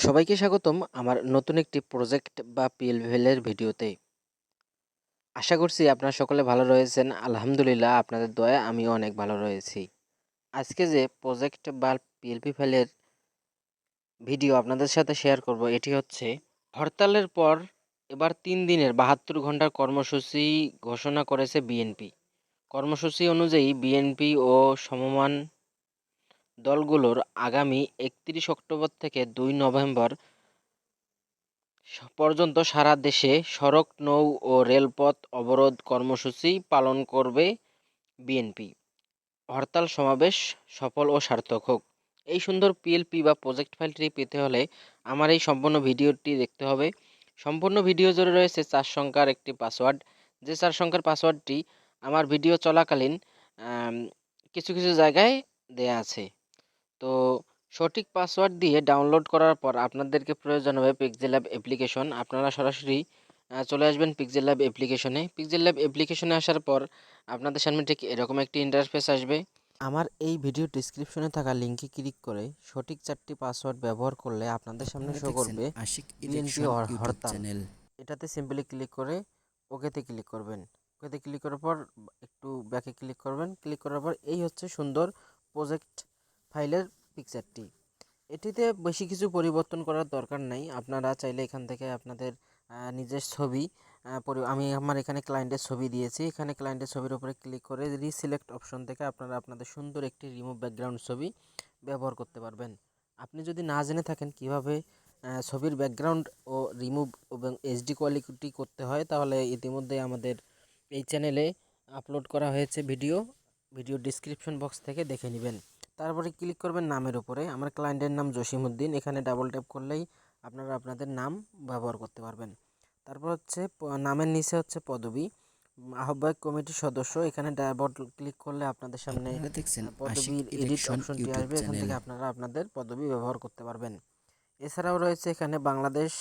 সবাইকে স্বাগতম আমার নতুন একটি প্রজেক্ট বা পিএলভিএল ভিডিওতে। আশা করছি আপনারা সকলে ভালো রয়েছেন। আলহামদুলিল্লাহ, আপনাদের দয়ায় আমিও অনেক ভালো রয়েছি। আজকে যে প্রজেক্ট বা পিএলভিএল ভিডিও আপনাদের সাথে শেয়ার করব, এটি হচ্ছে হরতালের পর এবার ৩ দিনের ৭২ ঘন্টার কর্মসূচি ঘোষণা করেছে বিএনপি। কর্মসূচি অনুযায়ী বিএনপি ও সমমান দলগুলোর আগামী ৩১ অক্টোবর থেকে ২ নভেম্বর পর্যন্ত সারা দেশে সড়ক, নৌ ও রেলপথ অবরোধ কর্মসূচি পালন করবে বিএনপি। হরতাল সমাবেশ সফল ও সার্থক হোক। এই সুন্দর পিএলপি বা প্রজেক্ট ফাইলটি পেতে হলে আমার এই সম্পূর্ণ ভিডিওটি দেখতে হবে। সম্পূর্ণ ভিডিও জুড়ে রয়েছে ৪ সংখ্যার একটি পাসওয়ার্ড, যে ৪ সংখ্যার পাসওয়ার্ডটি আমার ভিডিও চলাকালীন কিছু কিছু জায়গায় দেয়া আছে। তো সঠিক পাসওয়ার্ড দিয়ে ডাউনলোড করার পর আপনাদেরকে প্রয়োজন হবে পিক্সেল ল্যাব অ্যাপ্লিকেশন। আপনারা সরাসরি চলে আসবেন পিক্সেল ল্যাব অ্যাপ্লিকেশনে। পিক্সেল ল্যাব অ্যাপ্লিকেশনে আসার পর আপনাদের সামনে ঠিক এরকম একটি ইন্টারফেস আসবে। আমার এই ভিডিও ডিসক্রিপশনে থাকা লিঙ্কে ক্লিক করে সঠিক 4টি পাসওয়ার্ড ব্যবহার করলে আপনাদের সামনে শো করবে বিএনপি হরতাল। এটাতে সিম্পলি ক্লিক করে ওকেতে ক্লিক করবেন। ওকেতে ক্লিক করার পর একটু ব্যাকে ক্লিক করবেন। ক্লিক করার পর এই হচ্ছে সুন্দর প্রজেক্ট ফাইলের পিকচারটি। এটিতে বেশি কিছু পরিবর্তন করার দরকার নাই। আপনারা চাইলে এখান থেকে আপনাদের নিজের ছবি আমি আমার এখানে ক্লায়েন্টের ছবি দিয়েছি। এখানে ক্লায়েন্টের ছবির উপরে ক্লিক করে রিসিলেক্ট অপশন থেকে আপনারা আপনাদের সুন্দর একটি রিমুভ ব্যাকগ্রাউন্ড ছবি ব্যবহার করতে পারবেন। আপনি যদি না জেনে থাকেন কিভাবে ছবির ব্যাকগ্রাউন্ড ও রিমুভ এবং এইচডি কোয়ালিটি করতে হয়, তাহলে ইতিমধ্যে আমাদের এই চ্যানেলে আপলোড করা হয়েছে ভিডিও ডিসক্রিপশন বক্স থেকে দেখে নেবেন। তারপরে ক্লিক করবেন নামের উপরে। আমার ক্লায়েন্টের নাম জসিমউদ্দিন। এখানে ডাবল ট্যাপ করলেই আপনারা আপনাদের নাম ব্যবহার করতে পারবেন। তারপর হচ্ছে নামের নিচে হচ্ছে পদবি, আহ্বায়ক কমিটির সদস্য। এখানে ডাবল ক্লিক করলে আপনাদের সামনে পদবির এডিট অপশনটি আসবে। এখান থেকে আপনারা আপনাদের পদবি ব্যবহার করতে পারবেন। এছাড়াও রয়েছে এখানে বাংলাদেশ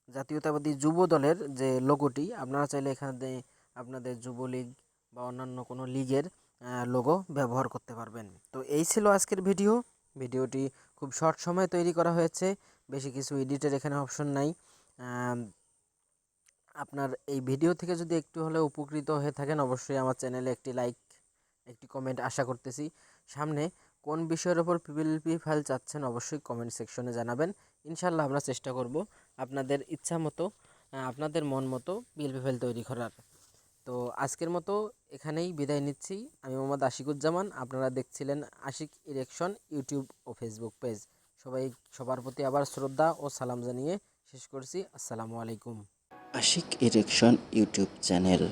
জাতীয়তাবাদী যুব দলের যে লোগোটি, আপনারা চাইলে এখানে আপনাদের যুবলীগ বা অন্যান্য কোনো লীগের লোগো ব্যবহার করতে পারবেন। তো এই ছিল আজকের ভিডিওটি খুব শর্ট সময়ে তৈরি করা হয়েছে। বেশি কিছু এডিটের এখানে অপশন নাই। আপনার এই ভিডিও থেকে যদি একটু হলেও উপকৃত হয়ে থাকেন, অবশ্যই আমার চ্যানেলে একটি লাইক, একটি কমেন্ট আশা করতেছি। সামনে কোন বিষয়ের ওপর পিএলপি ফাইল চাচ্ছেন অবশ্যই কমেন্ট সেকশনে জানাবেন। ইনশাল্লাহ আমরা চেষ্টা করব আপনাদের ইচ্ছা মতো, আপনাদের মন মতো পিএলপি ফাইল তৈরি করার। তো আজকের মতো এখানেই বিদায় নিচ্ছি। আমি মোহাম্মদ আশিকুজ্জামান। আপনারা দেখছিলেন আশিক ইরেকশন ইউটিউব ও ফেসবুক পেজ। সবার প্রতি আবার শ্রদ্ধা ও সালাম জানিয়ে শেষ করছি। আসসালামু আলাইকুম। আশিক ইরেকশন ইউটিউব চ্যানেল।